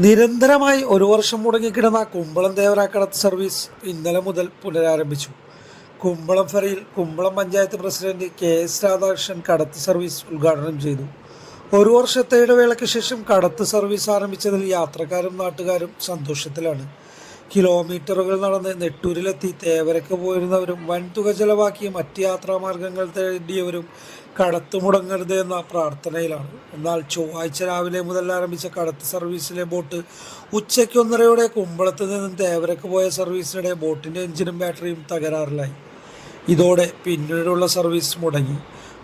നിരന്തരമായി ഒരു വർഷം മുടങ്ങിക്കിടന്ന കുമ്പളം തേവരാക്കടത്ത് സർവീസ് ഇന്നലെ മുതൽ പുനരാരംഭിച്ചു. കുമ്പളം ഫെറിയിൽ കുമ്പളം പഞ്ചായത്ത് പ്രസിഡന്റ് KS രാധാകൃഷ്ണൻ കടത്ത് സർവീസ് ഉദ്ഘാടനം ചെയ്തു. ഒരു വർഷത്തെ ഇടവേളയ്ക്ക് ശേഷം കടത്ത് സർവീസ് ആരംഭിച്ചതിൽ യാത്രക്കാരും നാട്ടുകാരും സന്തോഷത്തിലാണ്. കിലോമീറ്ററുകൾ നടന്ന് നെട്ടൂരിലെത്തി തേവരക്ക് പോയിരുന്നവരും വൻതുക ചെലവാക്കി മറ്റ് യാത്രാമാർഗങ്ങൾ തേടിയവരും കടത്ത് മുടങ്ങരുത് എന്ന പ്രാർത്ഥനയിലാണ്. എന്നാൽ ചൊവ്വാഴ്ച രാവിലെ മുതൽ ആരംഭിച്ച കടത്ത് സർവീസിലെ ബോട്ട് ഉച്ചയ്ക്ക് 1:30 കുമ്പളത്ത് നിന്നും തേവരക്ക് പോയ സർവീസിനിടെ ബോട്ടിൻ്റെ എഞ്ചിനും ബാറ്ററിയും തകരാറിലായി. ഇതോടെ പിന്നീടുള്ള സർവീസ് മുടങ്ങി.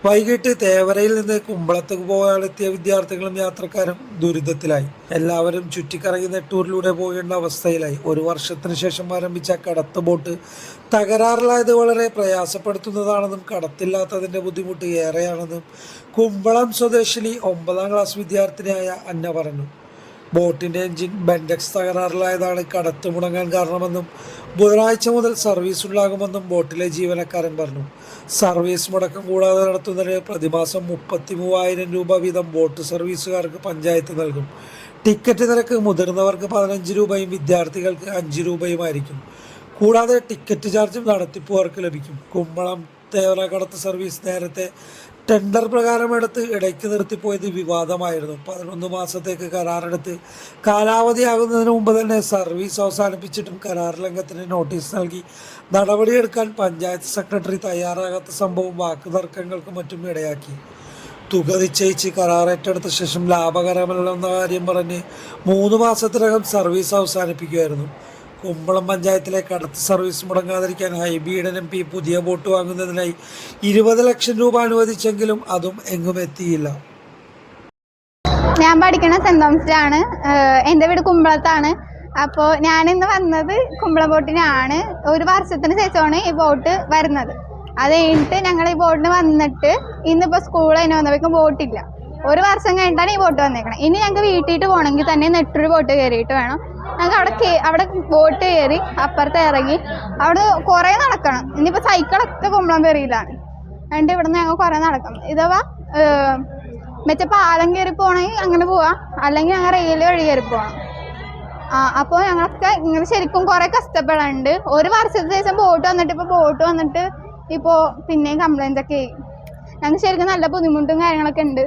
വൈകിട്ട് തേവരയിൽ നിന്ന് കുമ്പളത്തേക്ക് പോകാനെത്തിയ വിദ്യാർത്ഥികളും യാത്രക്കാരും ദുരിതത്തിലായി. എല്ലാവരും ചുറ്റിക്കറങ്ങി നെട്ടൂരിലൂടെ പോകേണ്ട അവസ്ഥയിലായി. ഒരു വർഷത്തിന് ശേഷം ആരംഭിച്ച കടത്ത് ബോട്ട് തകരാറിലായത് വളരെ പ്രയാസപ്പെടുത്തുന്നതാണെന്നും കടത്തില്ലാത്തതിൻ്റെ ബുദ്ധിമുട്ട് ഏറെയാണെന്നും കുമ്പളം സ്വദേശിനി 9ാം ക്ലാസ് വിദ്യാർത്ഥിനിയായ അന്ന പറഞ്ഞു. ബോട്ടിൻ്റെ എഞ്ചിൻ ബെൻഡെക്സ് തകരാറിലായതാണ് കടത്ത് മുടങ്ങാൻ കാരണമെന്നും ബുധനാഴ്ച മുതൽ സർവീസ് ഉണ്ടാകുമെന്നും ബോട്ടിലെ ജീവനക്കാരൻ പറഞ്ഞു. സർവീസ് മുടക്കം കൂടാതെ നടത്തുന്നതിന് പ്രതിമാസം 33,000 രൂപ വീതം ബോട്ട് സർവീസുകാർക്ക് പഞ്ചായത്ത് നൽകും. ടിക്കറ്റ് നിരക്ക് മുതിർന്നവർക്ക് 15 രൂപയും വിദ്യാർത്ഥികൾക്ക് 5 രൂപയുമായിരിക്കും. കൂടാതെ ടിക്കറ്റ് ചാർജും നടത്തിപ്പുകാർക്ക് ലഭിക്കും. കുമ്പളം തേവര കടത്ത് സർവീസ് നേരത്തെ ടെൻഡർ പ്രകാരം എടുത്ത് ഇടയ്ക്ക് നിർത്തിപ്പോയത് വിവാദമായിരുന്നു. 11 മാസത്തേക്ക് കരാറെടുത്ത് കാലാവധിയാകുന്നതിന് മുമ്പ് തന്നെ സർവീസ് അവസാനിപ്പിച്ചിട്ടും കരാർ ലംഘനത്തിന് നോട്ടീസ് നൽകി നടപടിയെടുക്കാൻ പഞ്ചായത്ത് സെക്രട്ടറി തയ്യാറാകാത്ത സംഭവം വാക്കുതർക്കങ്ങൾക്കും മറ്റും ഇടയാക്കി. തുക നിശ്ചയിച്ച് കരാർ ഏറ്റെടുത്ത ശേഷം ലാഭകരമല്ലെന്ന കാര്യം പറഞ്ഞ് 3 മാസത്തിനകം സർവീസ് അവസാനിപ്പിക്കുമായിരുന്നു. കുമ്പളം പഞ്ചായത്തിലെ കടത്ത് സർവീസ് മുടങ്ങാതിരിക്കാൻ ഹൈബീഡൻ MP പുതിയ ബോട്ട് വാങ്ങുന്നതിനായി 20 ലക്ഷം രൂപ അനുവദിച്ചെങ്കിലും അതും എങ്ങും എത്തിയില്ല. ഞാൻ പഠിക്കുന്ന സെന്റ് തോമസിലാണ്. എൻ്റെ വീട് കുമ്പളത്താണ്. അപ്പോൾ ഞാനിന്ന് വന്നത് കുമ്പളം ബോട്ടിനാണ്. ഒരു വർഷത്തിന് ശേഷമാണ് ഈ ബോട്ട് വരുന്നത്. അത് കഴിഞ്ഞിട്ട് ഞങ്ങൾ ഈ ബോട്ടിന് വന്നിട്ട് ഇന്നിപ്പോൾ സ്കൂൾ അതിന് വന്നപ്പോഴേക്കും ബോട്ടില്ല. ഒരു വർഷം കഴിഞ്ഞിട്ടാണ് ഈ ബോട്ട് വന്നേക്കണം. ഇനി ഞങ്ങൾക്ക് വീട്ടിട്ട് പോകണമെങ്കിൽ തന്നെ നെട്ടൂർ ബോട്ട് കയറിയിട്ട് വേണം. ഞങ്ങൾക്ക് അവിടെ ബോട്ട് കയറി അപ്പുറത്ത് ഇറങ്ങി അവിടെ കുറേ നടക്കണം. ഇനിയിപ്പോൾ സൈക്കിളൊക്കെ കുമ്പളം ഫെറിയിലാണ്. എന്നിട്ട് ഇവിടെ നിന്ന് ഞങ്ങൾ കുറേ നടക്കണം. ഇതവാ മറ്റേ പാലം കയറി പോകണമെങ്കിൽ അങ്ങനെ പോവാം, അല്ലെങ്കിൽ ഞങ്ങൾ റെയിൽ വഴി കയറി പോകണം. അപ്പോൾ ഞങ്ങളൊക്കെ ഇങ്ങനെ ശരിക്കും കുറേ കഷ്ടപ്പെടാനുണ്ട്. ഒരു വർഷത്തിന് ശേഷം ബോട്ട് വന്നിട്ട് ബോട്ട് വന്നിട്ട് ഇപ്പോൾ പിന്നെയും കംപ്ലൈൻ്റ് ഒക്കെ ആയി. ഞങ്ങൾക്ക് ശരിക്കും നല്ല ബുദ്ധിമുട്ടും കാര്യങ്ങളൊക്കെ ഉണ്ട്.